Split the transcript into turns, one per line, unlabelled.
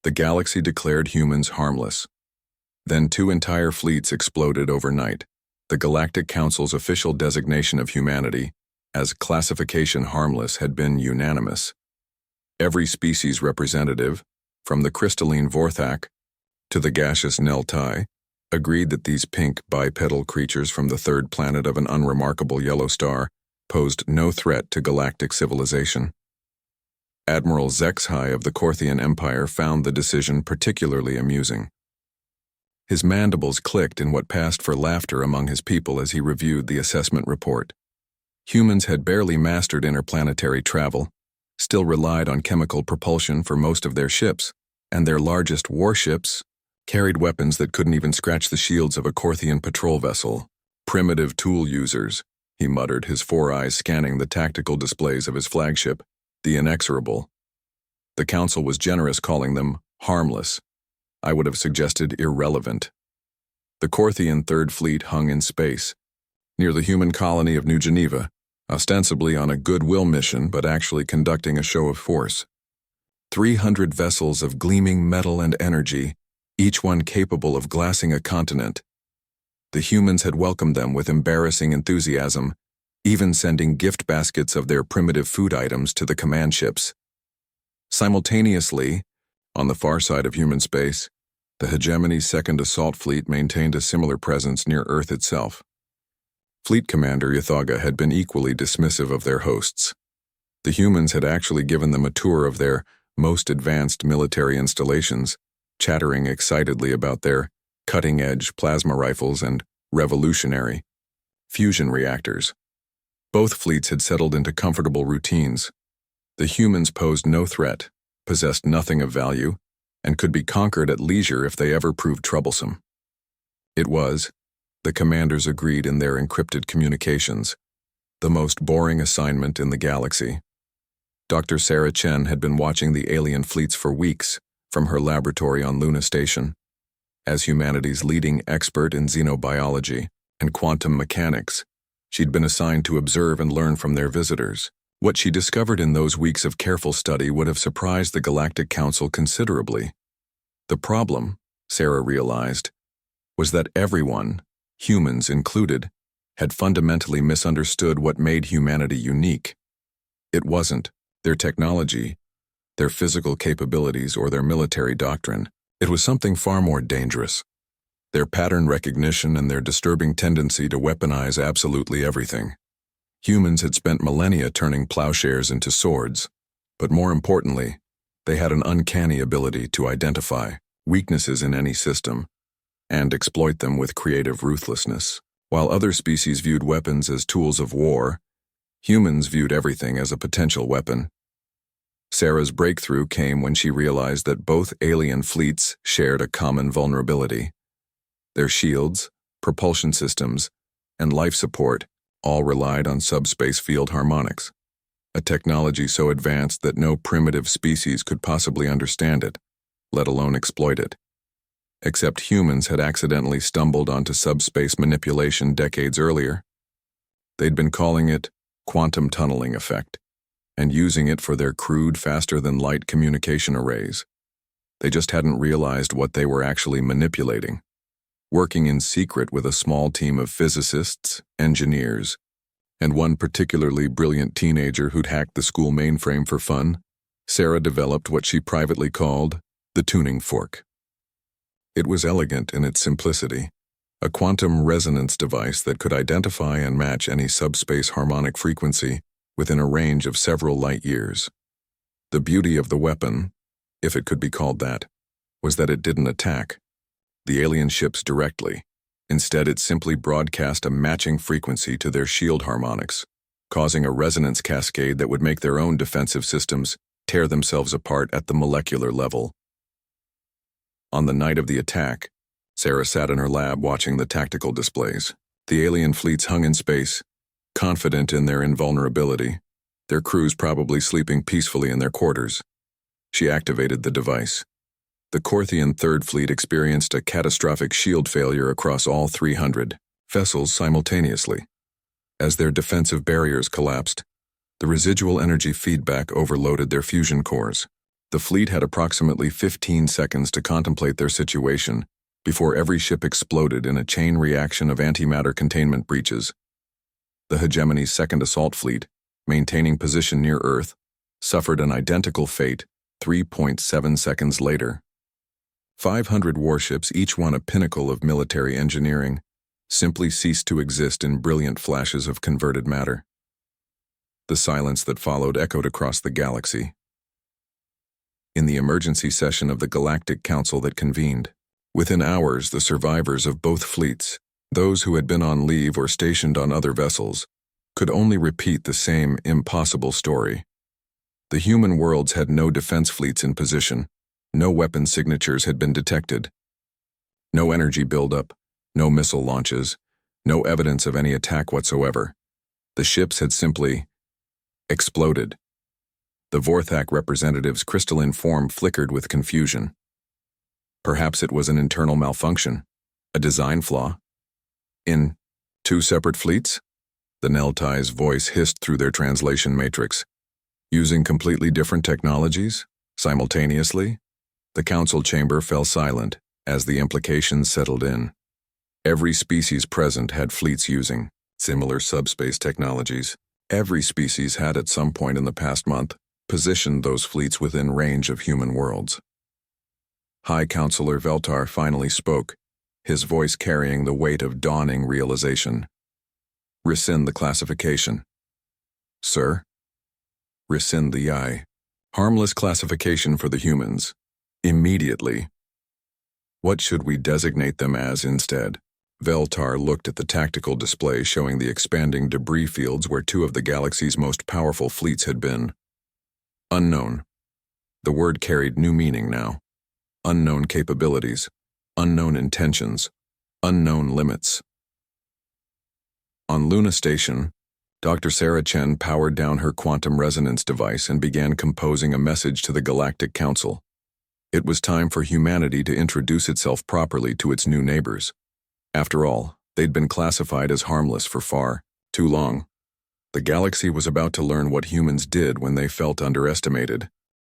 The galaxy declared humans harmless. Then 2 entire fleets exploded overnight. The Galactic Council's official designation of humanity as classification harmless had been unanimous. Every species representative, from the crystalline Vorthak to the gaseous Neltai, agreed that these pink bipedal creatures from the 3rd planet of an unremarkable yellow star posed no threat to galactic civilization. Admiral Zexhai of the Korthian Empire found the decision particularly amusing. His mandibles clicked in what passed for laughter among his people as he reviewed the assessment report. Humans had barely mastered interplanetary travel, still relied on chemical propulsion for most of their ships, and their largest warships carried weapons that couldn't even scratch the shields of a Korthian patrol vessel. Primitive tool users, he muttered, his 4 eyes scanning the tactical displays of his flagship, the Inexorable. The Council was generous calling them harmless. I would have suggested irrelevant. The Korthian 3rd Fleet hung in space, near the human colony of New Geneva, ostensibly on a goodwill mission but actually conducting a show of force. 300 vessels of gleaming metal and energy, each one capable of glassing a continent. The humans had welcomed them with embarrassing enthusiasm, even sending gift baskets of their primitive food items to the command ships. Simultaneously, on the far side of human space, the Hegemony's 2nd Assault Fleet maintained a similar presence near Earth itself. Fleet Commander Yathaga had been equally dismissive of their hosts. The humans had actually given them a tour of their most advanced military installations, chattering excitedly about their cutting-edge plasma rifles and revolutionary fusion reactors. Both fleets had settled into comfortable routines. The humans posed no threat, possessed nothing of value, and could be conquered at leisure if they ever proved troublesome. It was, the commanders agreed in their encrypted communications, the most boring assignment in the galaxy. Dr. Sarah Chen had been watching the alien fleets for weeks from her laboratory on Luna Station. As humanity's leading expert in xenobiology and quantum mechanics, she'd been assigned to observe and learn from their visitors. What she discovered in those weeks of careful study would have surprised the Galactic Council considerably. The problem, Sarah realized, was that everyone, humans included, had fundamentally misunderstood what made humanity unique. It wasn't their technology, their physical capabilities, or their military doctrine. It was something far more dangerous. Their pattern recognition and their disturbing tendency to weaponize absolutely everything. Humans had spent millennia turning plowshares into swords, but more importantly, they had an uncanny ability to identify weaknesses in any system and exploit them with creative ruthlessness. While other species viewed weapons as tools of war, humans viewed everything as a potential weapon. Sarah's breakthrough came when she realized that both alien fleets shared a common vulnerability. Their shields, propulsion systems, and life support all relied on subspace field harmonics, a technology so advanced that no primitive species could possibly understand it, let alone exploit it. Except humans had accidentally stumbled onto subspace manipulation decades earlier. They'd been calling it quantum tunneling effect, and using it for their crude, faster-than-light communication arrays. They just hadn't realized what they were actually manipulating. Working in secret with a small team of physicists, engineers, and one particularly brilliant teenager who'd hacked the school mainframe for fun, Sarah developed what she privately called the tuning fork. It was elegant in its simplicity, a quantum resonance device that could identify and match any subspace harmonic frequency within a range of several light years. The beauty of the weapon, if it could be called that, was that it didn't attack the alien ships directly. Instead, it simply broadcast a matching frequency to their shield harmonics, causing a resonance cascade that would make their own defensive systems tear themselves apart at the molecular level. On the night of the attack, Sarah sat in her lab watching the tactical displays. The alien fleets hung in space, confident in their invulnerability, their crews probably sleeping peacefully in their quarters. She activated the device. The Korthian 3rd Fleet experienced a catastrophic shield failure across all 300 vessels simultaneously. As their defensive barriers collapsed, the residual energy feedback overloaded their fusion cores. The fleet had approximately 15 seconds to contemplate their situation before every ship exploded in a chain reaction of antimatter containment breaches. The hegemony's second assault fleet, maintaining position near Earth, suffered an identical fate 3.7 seconds later. 500 warships, each one a pinnacle of military engineering, simply ceased to exist in brilliant flashes of converted matter. The silence that followed echoed across the galaxy. In the emergency session of the Galactic Council that convened, within hours the survivors of both fleets, those who had been on leave or stationed on other vessels, could only repeat the same impossible story. The human worlds had no defense fleets in position, no weapon signatures had been detected, no energy buildup, no missile launches, no evidence of any attack whatsoever. The ships had simply exploded. The Vorthak representative's crystalline form flickered with confusion. Perhaps it was an internal malfunction, a design flaw. In 2 separate fleets? The Neltai's voice hissed through their translation matrix. Using completely different technologies? Simultaneously? The council chamber fell silent as the implications settled in. Every species present had fleets using similar subspace technologies. Every species had at some point in the past month positioned those fleets within range of human worlds. High Counselor Veltar finally spoke, his voice carrying the weight of dawning realization. Rescind the classification. Sir? Rescind the Harmless classification for the humans. Immediately. What should we designate them as instead? Veltar looked at the tactical display showing the expanding debris fields where 2 of the galaxy's most powerful fleets had been. Unknown. The word carried new meaning now. Unknown capabilities, unknown intentions, unknown limits. On Luna Station, Dr. Sarah Chen powered down her quantum resonance device and began composing a message to the Galactic Council. It was time for humanity to introduce itself properly to its new neighbors. After all, they'd been classified as harmless for far too long. The galaxy was about to learn what humans did when they felt underestimated.